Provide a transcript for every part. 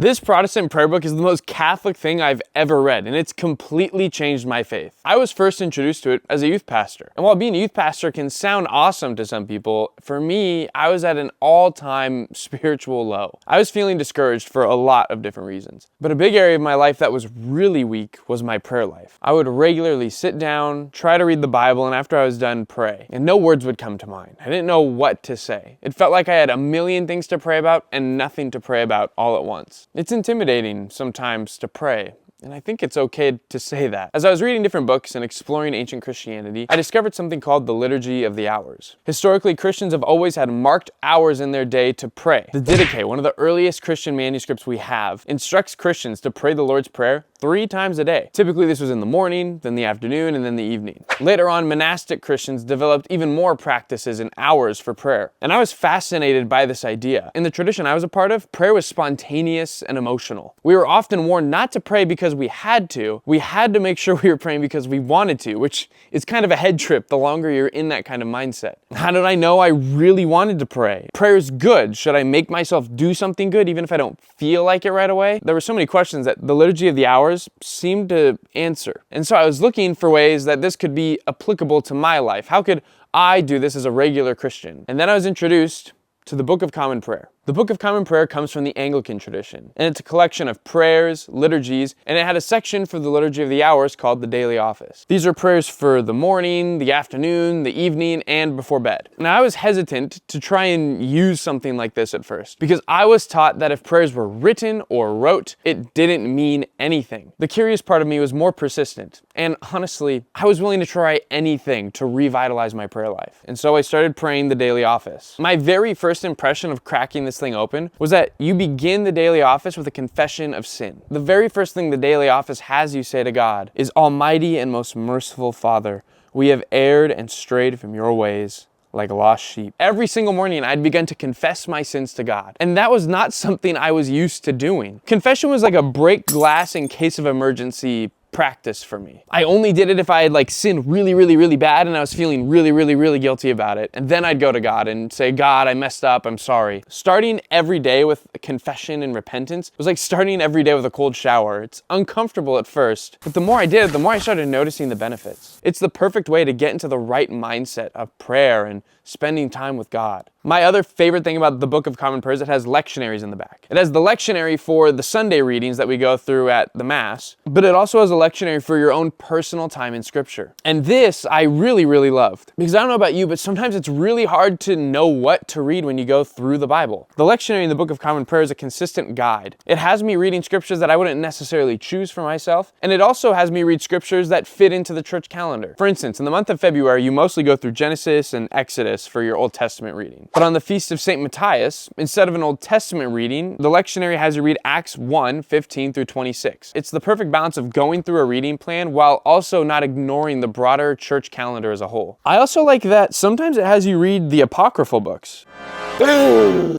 This Protestant prayer book is the most Catholic thing I've ever read, and it's completely changed my faith. I was first introduced to it as a youth pastor, and while being a youth pastor can sound awesome to some people, for me, I was at an all-time spiritual low. I was feeling discouraged for a lot of different reasons, but a big area of my life that was really weak was my prayer life. I would regularly sit down, try to read the Bible, and after I was done, pray, and no words would come to mind. I didn't know what to say. It felt like I had a million things to pray about and nothing to pray about all at once. It's intimidating sometimes to pray, and I think it's okay to say that. As I was reading different books and exploring ancient Christianity, I discovered something called the Liturgy of the Hours. Historically, Christians have always had marked hours in their day to pray. The Didache, one of the earliest Christian manuscripts we have, instructs Christians to pray the Lord's Prayer 3 times a day. Typically, this was in the morning, then the afternoon, and then the evening. Later on, monastic Christians developed even more practices and hours for prayer, and I was fascinated by this idea. In the tradition I was a part of, prayer was spontaneous and emotional. We were often warned not to pray because we had to make sure we were praying because we wanted to, which is kind of a head trip the longer you're in that kind of mindset. How did I know I really wanted to pray? Prayer is good. Should I make myself do something good even if I don't feel like it right away? There were so many questions that the Liturgy of the Hours seemed to answer. And so I was looking for ways that this could be applicable to my life. How could I do this as a regular Christian? And then I was introduced to the Book of Common Prayer. The Book of Common Prayer comes from the Anglican tradition, and it's a collection of prayers, liturgies, and it had a section for the Liturgy of the Hours called the Daily Office. These are prayers for the morning, the afternoon, the evening, and before bed. Now, I was hesitant to try and use something like this at first, because I was taught that if prayers were written or rote, it didn't mean anything. The curious part of me was more persistent, and honestly, I was willing to try anything to revitalize my prayer life. And so I started praying the Daily Office. My very first impression of cracking this thing open was that you begin the Daily Office with a confession of sin. The very first thing the Daily Office has you say to God is, "Almighty and most merciful Father, we have erred and strayed from your ways like lost sheep." Every single morning, I'd begun to confess my sins to God. And that was not something I was used to doing. Confession was like a break glass in case of emergency practice for me. I only did it if I had sinned really bad and I was feeling really guilty about it. And then I'd go to God and say, "God, I messed up, I'm sorry." Starting every day with a confession and repentance was like starting every day with a cold shower. It's uncomfortable at first, but the more I did it, the more I started noticing the benefits. It's the perfect way to get into the right mindset of prayer and spending time with God. My other favorite thing about the Book of Common Prayer is it has lectionaries in the back. It has the lectionary for the Sunday readings that we go through at the Mass, but it also has a lectionary for your own personal time in Scripture. And this I really loved, because I don't know about you, but sometimes it's really hard to know what to read when you go through the Bible. The lectionary in the Book of Common Prayer is a consistent guide. It has me reading scriptures that I wouldn't necessarily choose for myself, and it also has me read scriptures that fit into the church calendar. For instance, in the month of February, you mostly go through Genesis and Exodus for your Old Testament reading. But on the Feast of St. Matthias, instead of an Old Testament reading, the lectionary has you read Acts 1:15 through 26. It's the perfect balance of going through a reading plan while also not ignoring the broader church calendar as a whole. I also like that sometimes it has you read the apocryphal books.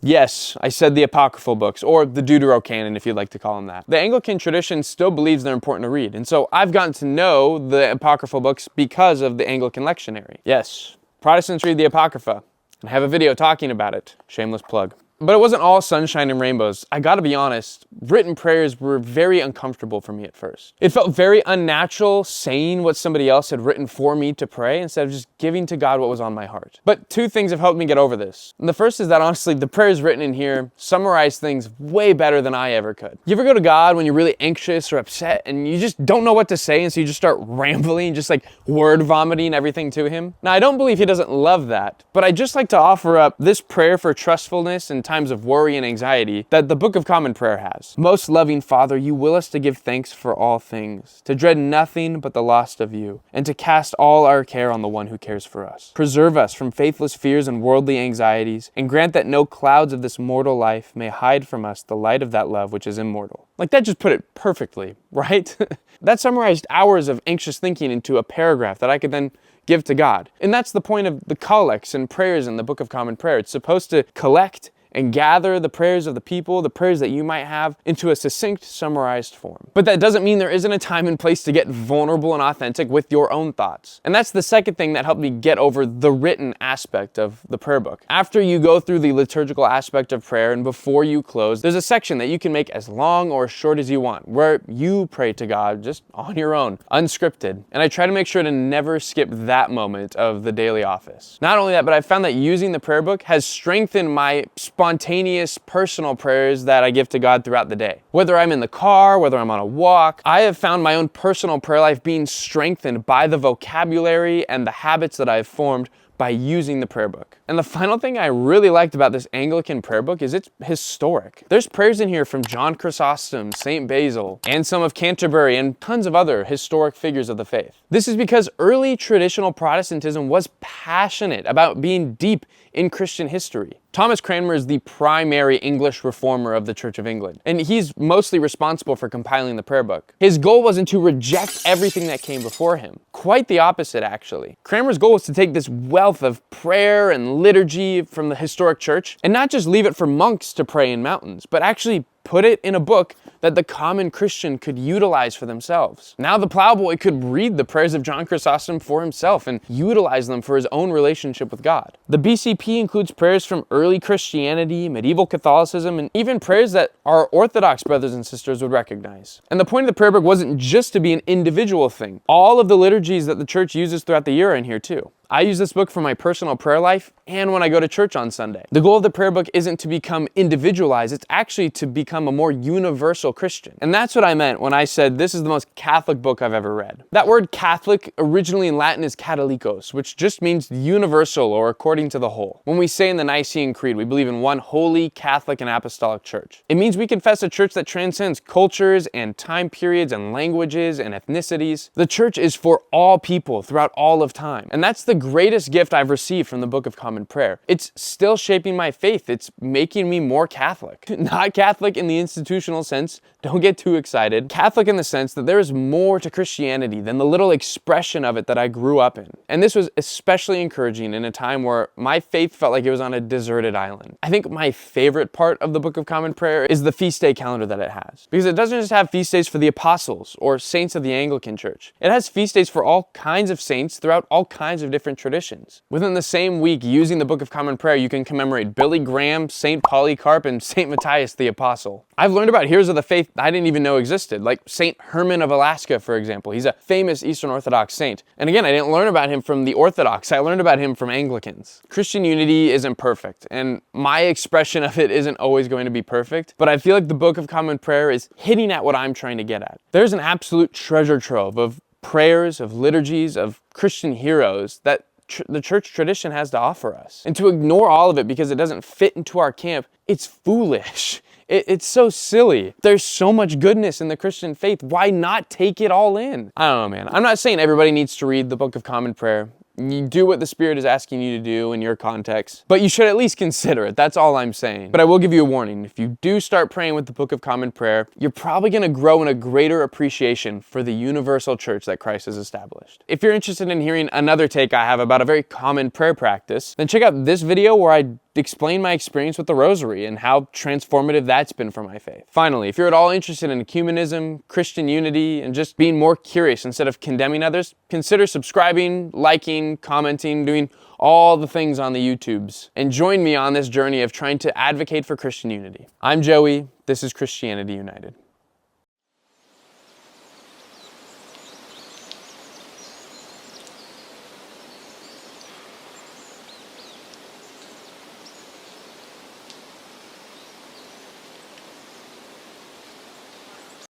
Yes, I said the apocryphal books, or the Deuterocanon if you'd like to call them that. The Anglican tradition still believes they're important to read, and so I've gotten to know the apocryphal books because of the Anglican lectionary. Yes, Protestants read the Apocrypha, and I have a video talking about it. Shameless plug. But it wasn't all sunshine and rainbows. I gotta be honest, written prayers were very uncomfortable for me at first. It felt very unnatural saying what somebody else had written for me to pray instead of just giving to God what was on my heart. But 2 things have helped me get over this. And the first is that honestly, the prayers written in here summarize things way better than I ever could. You ever go to God when you're really anxious or upset and you just don't know what to say, and so you just start rambling, just word vomiting everything to him? Now, I don't believe he doesn't love that, but I just like to offer up this prayer for trustfulness and times of worry and anxiety that the Book of Common Prayer has. Most loving Father, you will us to give thanks for all things, to dread nothing but the loss of you, and to cast all our care on the one who cares for us. Preserve us from faithless fears and worldly anxieties, and grant that no clouds of this mortal life may hide from us the light of that love which is immortal. That just put it perfectly, right? That summarized hours of anxious thinking into a paragraph that I could then give to God. And that's the point of the collects and prayers in the Book of Common Prayer. It's supposed to collect and gather the prayers of the people, the prayers that you might have, into a succinct, summarized form. But that doesn't mean there isn't a time and place to get vulnerable and authentic with your own thoughts. And that's the second thing that helped me get over the written aspect of the prayer book. After you go through the liturgical aspect of prayer and before you close, there's a section that you can make as long or as short as you want, where you pray to God just on your own, unscripted. And I try to make sure to never skip that moment of the daily office. Not only that, but I found that using the prayer book has strengthened my spontaneous personal prayers that I give to God throughout the day. Whether I'm in the car, whether I'm on a walk, I have found my own personal prayer life being strengthened by the vocabulary and the habits that I've formed by using the prayer book. And the final thing I really liked about this Anglican prayer book is it's historic. There's prayers in here from John Chrysostom, St. Basil, Anselm of Canterbury, and tons of other historic figures of the faith. This is because early traditional Protestantism was passionate about being deep in Christian history. Thomas Cranmer is the primary English reformer of the Church of England, and he's mostly responsible for compiling the prayer book. His goal wasn't to reject everything that came before him. Quite the opposite, actually. Cranmer's goal was to take this wealth of prayer and liturgy from the historic church and not just leave it for monks to pray in mountains, but actually put it in a book that the common Christian could utilize for themselves. Now the plowboy could read the prayers of John Chrysostom for himself and utilize them for his own relationship with God. The BCP includes prayers from early Christianity, medieval Catholicism, and even prayers that our Orthodox brothers and sisters would recognize. And the point of the prayer book wasn't just to be an individual thing. All of the liturgies that the church uses throughout the year are in here too. I use this book for my personal prayer life and when I go to church on Sunday. The goal of the prayer book isn't to become individualized, it's actually to become a more universal Christian. And that's what I meant when I said this is the most Catholic book I've ever read. That word Catholic originally in Latin is katholikos, which just means universal or according to the whole. When we say in the Nicene Creed, we believe in one holy, Catholic, and apostolic church. It means we confess a church that transcends cultures and time periods and languages and ethnicities. The church is for all people throughout all of time. And that's the greatest gift I've received from the Book of Common Prayer. It's still shaping my faith. It's making me more Catholic. Not Catholic in the institutional sense, don't get too excited. Catholic in the sense that there is more to Christianity than the little expression of it that I grew up in. And this was especially encouraging in a time where my faith felt like it was on a deserted island. I think my favorite part of the Book of Common Prayer is the feast day calendar that it has. Because it doesn't just have feast days for the apostles or saints of the Anglican Church. It has feast days for all kinds of saints throughout all kinds of different traditions. Within the same week, using the Book of Common Prayer, you can commemorate Billy Graham, St. Polycarp, and St. Matthias the Apostle. I've learned about heroes of the faith I didn't even know existed, like St. Herman of Alaska, for example. He's a famous Eastern Orthodox saint. And again, I didn't learn about him from the Orthodox, I learned about him from Anglicans. Christian unity isn't perfect, and my expression of it isn't always going to be perfect, but I feel like the Book of Common Prayer is hitting at what I'm trying to get at. There's an absolute treasure trove of prayers, of liturgies, of Christian heroes that the church tradition has to offer us. And to ignore all of it because it doesn't fit into our camp, it's foolish. It's so silly. There's so much goodness in the Christian faith. Why not take it all in? I don't know, man. I'm not saying everybody needs to read the Book of Common Prayer. You do what the Spirit is asking you to do in your context, but you should at least consider it. That's all I'm saying. But I will give you a warning. If you do start praying with the Book of Common Prayer, you're probably going to grow in a greater appreciation for the universal church that Christ has established. If you're interested in hearing another take I have about a very common prayer practice, then check out this video where I explain my experience with the rosary and how transformative that's been for my faith. Finally, if you're at all interested in ecumenism, Christian unity, and just being more curious instead of condemning others, consider subscribing, liking, commenting, doing all the things on the YouTubes, and join me on this journey of trying to advocate for Christian unity. I'm Joey, this is Christianity United.